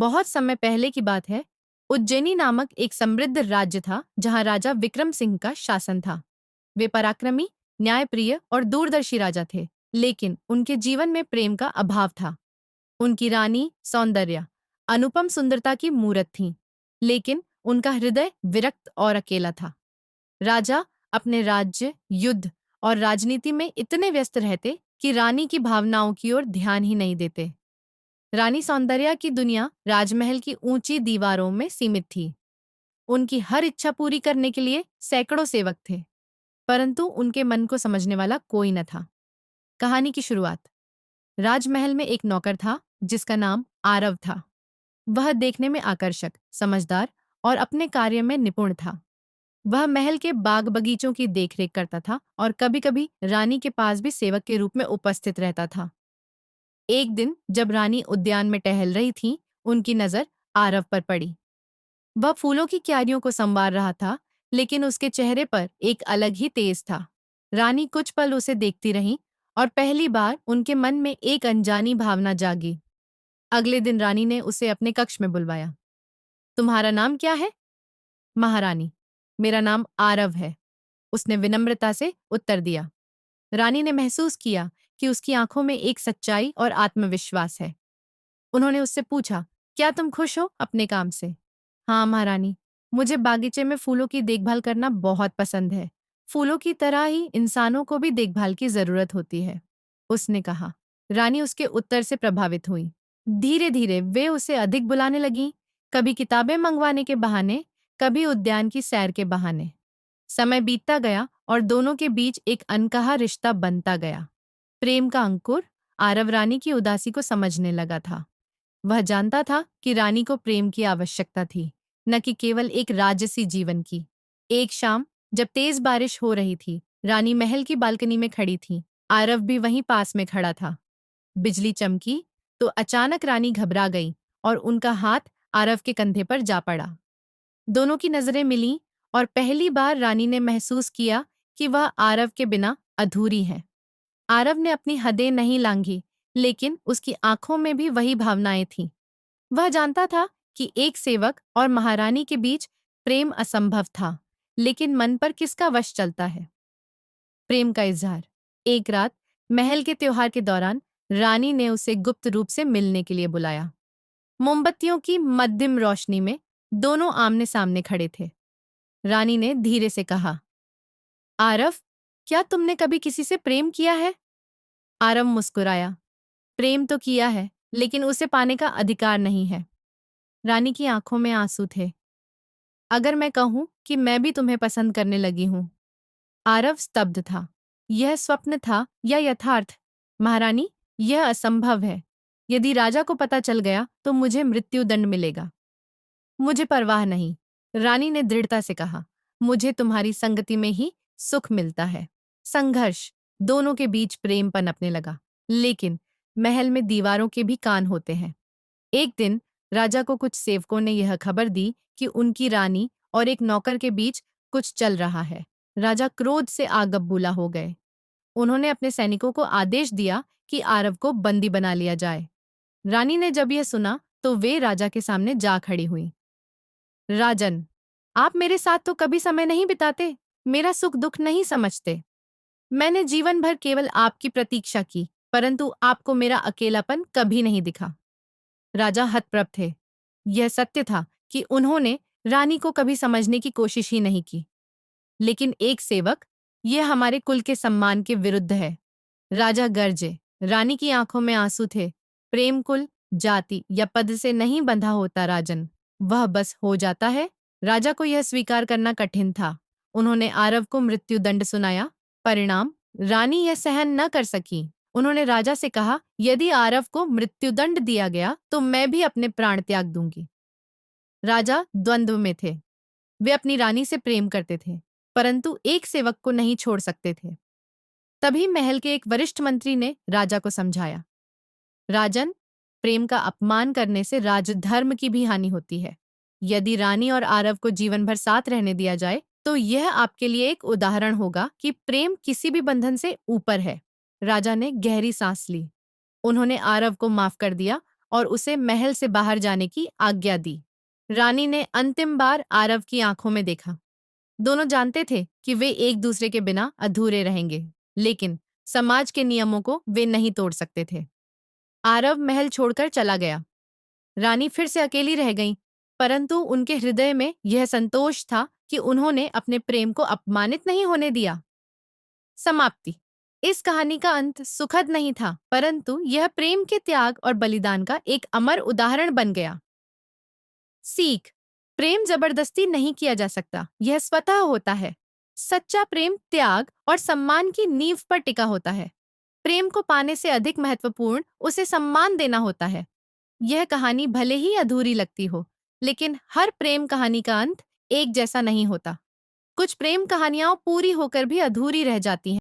बहुत समय पहले की बात है। उज्जैनी नामक एक समृद्ध राज्य था जहां राजा विक्रम सिंह का शासन था। वे पराक्रमी, न्यायप्रिय और दूरदर्शी राजा थे, लेकिन उनके जीवन में प्रेम का अभाव था। उनकी रानी सौंदर्या अनुपम सुंदरता की मूरत थी, लेकिन उनका हृदय विरक्त और अकेला था। राजा अपने राज्य, युद्ध और राजनीति में इतने व्यस्त रहते कि रानी की भावनाओं की ओर ध्यान ही नहीं देते। रानी सौंदर्या की दुनिया राजमहल की ऊंची दीवारों में सीमित थी। उनकी हर इच्छा पूरी करने के लिए सैकड़ों सेवक थे, परंतु उनके मन को समझने वाला कोई न था। कहानी की शुरुआत। राजमहल में एक नौकर था जिसका नाम आरव था। वह देखने में आकर्षक, समझदार और अपने कार्य में निपुण था। वह महल के बाग बगीचों की देखरेख करता था और कभी-कभी रानी के पास भी सेवक के रूप में उपस्थित रहता था। एक दिन जब रानी उद्यान में टहल रही थी, उनकी नजर आरव पर पड़ी। वह फूलों की क्यारियों को संवार रहा था, लेकिन उसके चेहरे पर एक अलग ही तेज था। रानी कुछ पल उसे देखती रही और पहली बार उनके मन में एक अनजानी भावना जागी। अगले दिन रानी ने उसे अपने कक्ष में बुलवाया। तुम्हारा नाम क्या है? महारानी, मेरा नाम आरव है, उसने विनम्रता से उत्तर दिया। रानी ने महसूस किया कि उसकी आंखों में एक सच्चाई और आत्मविश्वास है। उन्होंने उससे पूछा, क्या तुम खुश हो अपने काम से? हाँ महारानी, मुझे बागीचे में फूलों की देखभाल करना बहुत पसंद है। फूलों की तरह ही इंसानों को भी देखभाल की जरूरत होती है, उसने कहा। रानी उसके उत्तर से प्रभावित हुई। धीरे धीरे वे उसे अधिक बुलाने लगीं, कभी किताबें मंगवाने के बहाने, कभी उद्यान की सैर के बहाने। समय बीतता गया और दोनों के बीच एक अनकहा रिश्ता बनता गया। प्रेम का अंकुर आरव रानी की उदासी को समझने लगा था। वह जानता था कि रानी को प्रेम की आवश्यकता थी, न कि केवल एक राजसी जीवन की। एक शाम जब तेज बारिश हो रही थी, रानी महल की बालकनी में खड़ी थी। आरव भी वहीं पास में खड़ा था। बिजली चमकी तो अचानक रानी घबरा गई और उनका हाथ आरव के कंधे पर जा पड़ा। दोनों की नजरें मिलीं और पहली बार रानी ने महसूस किया कि वह आरव के बिना अधूरी है। आरव ने अपनी हदें नहीं लांघी, लेकिन उसकी आंखों में भी वही भावनाएं थीं। वह जानता था कि एक सेवक और महारानी के बीच प्रेम असंभव था, लेकिन मन पर किसका वश चलता है? प्रेम का इजहार। एक रात महल के त्योहार के दौरान रानी ने उसे गुप्त रूप से मिलने के लिए बुलाया। मोमबत्तियों की मध्यम रोशनी में दोनों आमने सामने खड़े थे। रानी ने धीरे से कहा, आरव, क्या तुमने कभी किसी से प्रेम किया है? आरव मुस्कुराया। प्रेम तो किया है, लेकिन उसे पाने का अधिकार नहीं है। रानी की आंखों में आंसू थे। अगर मैं कहूं कि मैं भी तुम्हें पसंद करने लगी हूं। आरव स्तब्ध था। यह स्वप्न था या यथार्थ? महारानी, यह असंभव है। यदि राजा को पता चल गया तो मुझे मृत्युदंड मिलेगा। मुझे परवाह नहीं, रानी ने दृढ़ता से कहा। मुझे तुम्हारी संगति में ही सुख मिलता है। संघर्ष। दोनों के बीच प्रेम पनपने लगा, लेकिन महल में दीवारों के भी कान होते हैं। एक दिन राजा को कुछ सेवकों ने यह खबर दी कि उनकी रानी और एक नौकर के बीच कुछ चल रहा है। राजा क्रोध से आग बबूला हो गए। उन्होंने अपने सैनिकों को आदेश दिया कि आरव को बंदी बना लिया जाए। रानी ने जब यह सुना तो वे राजा के सामने जा खड़ी हुई। राजन, आप मेरे साथ तो कभी समय नहीं बिताते, मेरा सुख दुख नहीं समझते। मैंने जीवन भर केवल आपकी प्रतीक्षा की, परंतु आपको मेरा अकेलापन कभी नहीं दिखा। राजा हतप्रभ थे। यह सत्य था कि उन्होंने रानी को कभी समझने की कोशिश ही नहीं की। लेकिन एक सेवक, यह हमारे कुल के सम्मान के विरुद्ध है। राजा गरजे। रानी की आंखों में आंसू थे। प्रेम कुल, जाति या पद से नहीं बंधा होता राजन, वह बस हो जाता है। राजा को यह स्वीकार करना कठिन था। उन्होंने आरव को मृत्युदंड सुनाया। परिणाम, रानी यह सहन न कर सकी। उन्होंने राजा से कहा, यदि आरव को मृत्युदंड दिया गया तो मैं भी अपने प्राण त्याग दूंगी। राजा द्वंद्व में थे। वे अपनी रानी से प्रेम करते थे, परंतु एक सेवक को नहीं छोड़ सकते थे। तभी महल के एक वरिष्ठ मंत्री ने राजा को समझाया, राजन, प्रेम का अपमान करने से राजधर्म की भी हानि होती है। यदि रानी और आरव को जीवन भर साथ रहने दिया जाए तो यह आपके लिए एक उदाहरण होगा कि प्रेम किसी भी बंधन से ऊपर है। राजा ने गहरी सांस ली। उन्होंने आरव को माफ कर दिया और उसे महल से बाहर जाने की आज्ञा दी। रानी ने अंतिम बार आरव की आंखों में देखा। दोनों जानते थे कि वे एक दूसरे के बिना अधूरे रहेंगे, लेकिन समाज के नियमों को वे नहीं तोड़ सकते थे। आरव महल छोड़कर चला गया। रानी फिर से अकेली रह गईं, परंतु उनके हृदय में यह संतोष था कि उन्होंने अपने प्रेम को अपमानित नहीं होने दिया। समाप्ति। इस कहानी का अंत सुखद नहीं था, परंतु यह प्रेम के त्याग और बलिदान का एक अमर उदाहरण बन गया। सीख। प्रेम जबरदस्ती नहीं किया जा सकता, यह स्वतः होता है। सच्चा प्रेम त्याग और सम्मान की नींव पर टिका होता है। प्रेम को पाने से अधिक महत्वपूर्ण उसे सम्मान देना होता है। यह कहानी भले ही अधूरी लगती हो, लेकिन हर प्रेम कहानी का अंत एक जैसा नहीं होता। कुछ प्रेम कहानियां पूरी होकर भी अधूरी रह जाती हैं।